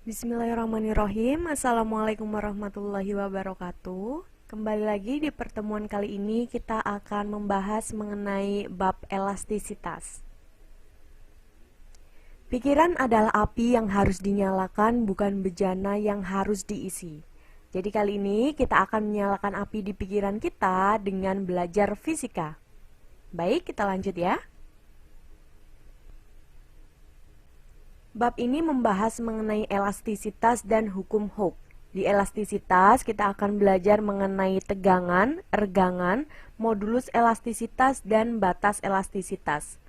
Bismillahirrahmanirrahim. Assalamualaikum warahmatullahi wabarakatuh. Kembali lagi di pertemuan kali ini kita akan membahas mengenai bab elastisitas. Pikiran adalah api yang harus dinyalakan, bukan bejana yang harus diisi. Jadi kali ini kita akan menyalakan api di pikiran kita dengan belajar fisika. Baik, kita lanjut ya. Bab ini membahas mengenai elastisitas dan hukum Hooke. Di elastisitas, kita akan belajar mengenai tegangan, regangan, modulus elastisitas, dan batas elastisitas.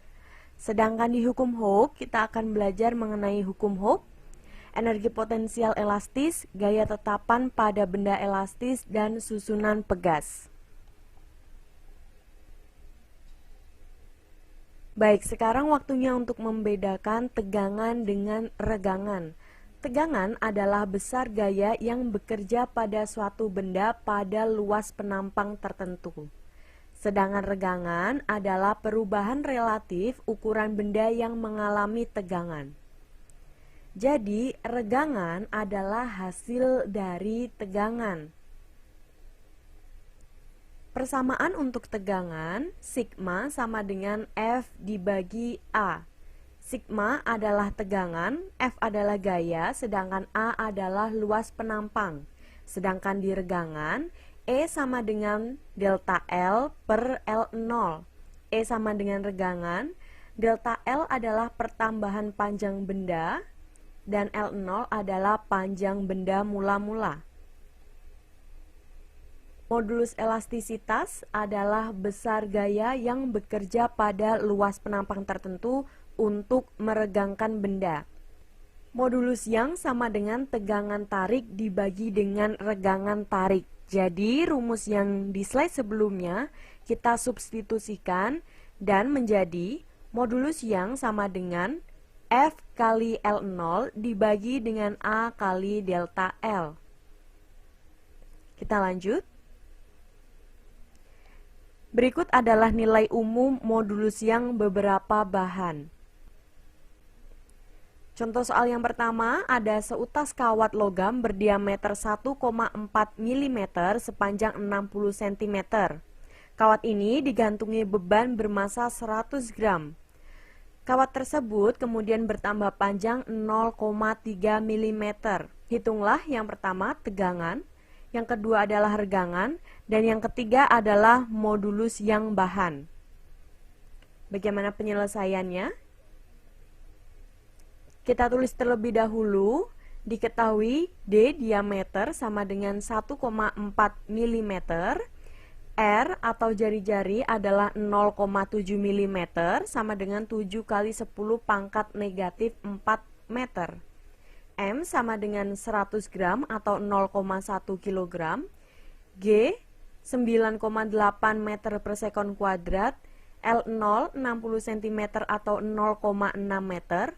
Sedangkan di hukum Hooke, kita akan belajar mengenai hukum Hooke, energi potensial elastis, gaya tetapan pada benda elastis, dan susunan pegas. Baik, sekarang waktunya untuk membedakan tegangan dengan regangan. Tegangan adalah besar gaya yang bekerja pada suatu benda pada luas penampang tertentu. Sedangkan regangan adalah perubahan relatif ukuran benda yang mengalami tegangan. Jadi, regangan adalah hasil dari tegangan. Persamaan untuk tegangan, sigma sama dengan F dibagi A. Sigma adalah tegangan, F adalah gaya, sedangkan A adalah luas penampang. Sedangkan di regangan, E sama dengan delta L per L0. E sama dengan regangan, delta L adalah pertambahan panjang benda, dan L0 adalah panjang benda mula-mula. Modulus elastisitas adalah besar gaya yang bekerja pada luas penampang tertentu untuk meregangkan benda. Modulus yang sama dengan tegangan tarik dibagi dengan regangan tarik. Jadi rumus yang di slide sebelumnya kita substitusikan dan menjadi modulus yang sama dengan F kali L0 dibagi dengan A kali delta L. Kita lanjut. Berikut adalah nilai umum modulus yang beberapa bahan. Contoh soal yang pertama, ada seutas kawat logam berdiameter 1,4 mm sepanjang 60 cm. Kawat ini digantungi beban bermasa 100 gram. Kawat tersebut kemudian bertambah panjang 0,3 mm. Hitunglah yang pertama tegangan, yang kedua adalah regangan, dan yang ketiga adalah modulus yang bahan. Bagaimana penyelesaiannya? Kita tulis terlebih dahulu, diketahui D diameter sama dengan 1,4 mm, R atau jari-jari adalah 0,7 mm sama dengan 7 kali 10 pangkat negatif 4 meter. M sama dengan 100 gram atau 0,1 kg, G 9,8 meter per sekon kuadrat, L0 60 cm atau 0,6 meter,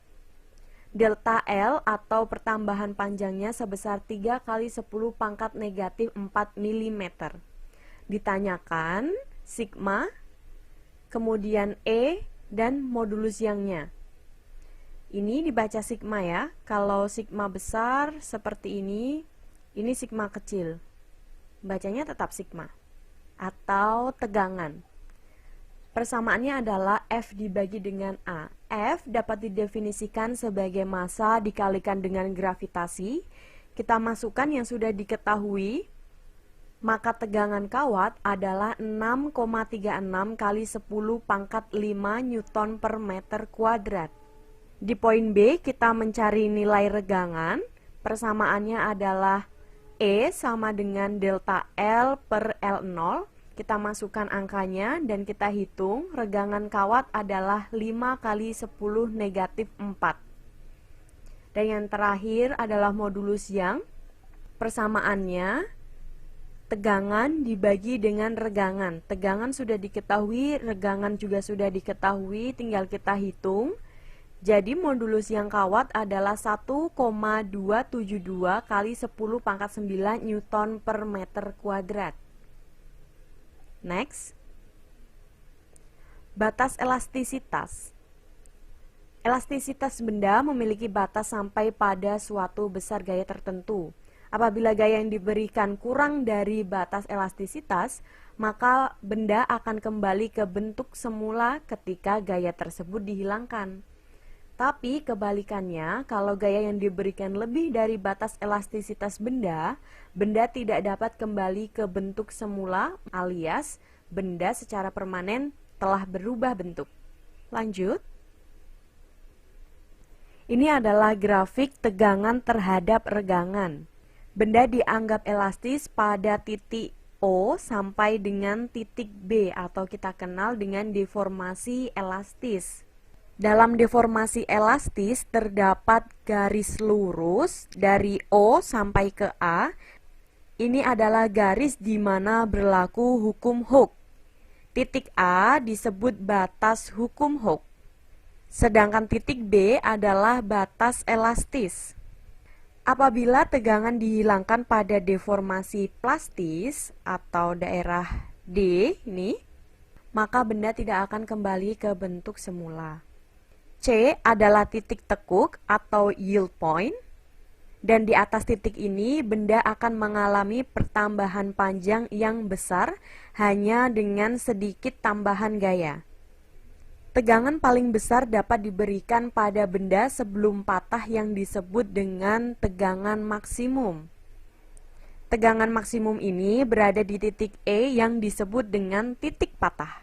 delta L atau pertambahan panjangnya sebesar 3 kali 10 pangkat negatif 4 mm. Ditanyakan sigma, kemudian E, dan modulus yangnya. Ini dibaca sigma ya. Kalau sigma besar seperti ini sigma kecil. Bacanya tetap sigma. Atau tegangan. Persamaannya adalah F dibagi dengan A. F dapat didefinisikan sebagai massa dikalikan dengan gravitasi. Kita masukkan yang sudah diketahui. Maka tegangan kawat adalah 6,36 kali 10 pangkat 5 Newton per meter kuadrat. Di poin B kita mencari nilai regangan. Persamaannya adalah E sama dengan delta L per L0. Kita masukkan angkanya dan kita hitung. Regangan kawat adalah 5 kali 10 negatif 4. Dan yang terakhir adalah modulus yang. Persamaannya tegangan dibagi dengan regangan. Tegangan sudah diketahui, regangan juga sudah diketahui, tinggal kita hitung. Jadi modulus yang kawat adalah 1,272 kali 10 pangkat 9 Newton per meter kuadrat. Next. Batas elastisitas. Elastisitas benda memiliki batas sampai pada suatu besar gaya tertentu. Apabila gaya yang diberikan kurang dari batas elastisitas, maka benda akan kembali ke bentuk semula ketika gaya tersebut dihilangkan. Tapi kebalikannya, kalau gaya yang diberikan lebih dari batas elastisitas benda, benda tidak dapat kembali ke bentuk semula, alias benda secara permanen telah berubah bentuk. Lanjut. Ini adalah grafik tegangan terhadap regangan. Benda dianggap elastis pada titik O sampai dengan titik B atau kita kenal dengan deformasi elastis. Dalam deformasi elastis terdapat garis lurus dari O sampai ke A. Ini adalah garis di mana berlaku hukum Hooke. Titik A disebut batas hukum Hooke. Sedangkan titik B adalah batas elastis. Apabila tegangan dihilangkan pada deformasi plastis atau daerah D ini, maka benda tidak akan kembali ke bentuk semula. C adalah titik tekuk atau yield point, dan di atas titik ini benda akan mengalami pertambahan panjang yang besar hanya dengan sedikit tambahan gaya. Tegangan paling besar dapat diberikan pada benda sebelum patah yang disebut dengan tegangan maksimum. Tegangan maksimum ini berada di titik E yang disebut dengan titik patah.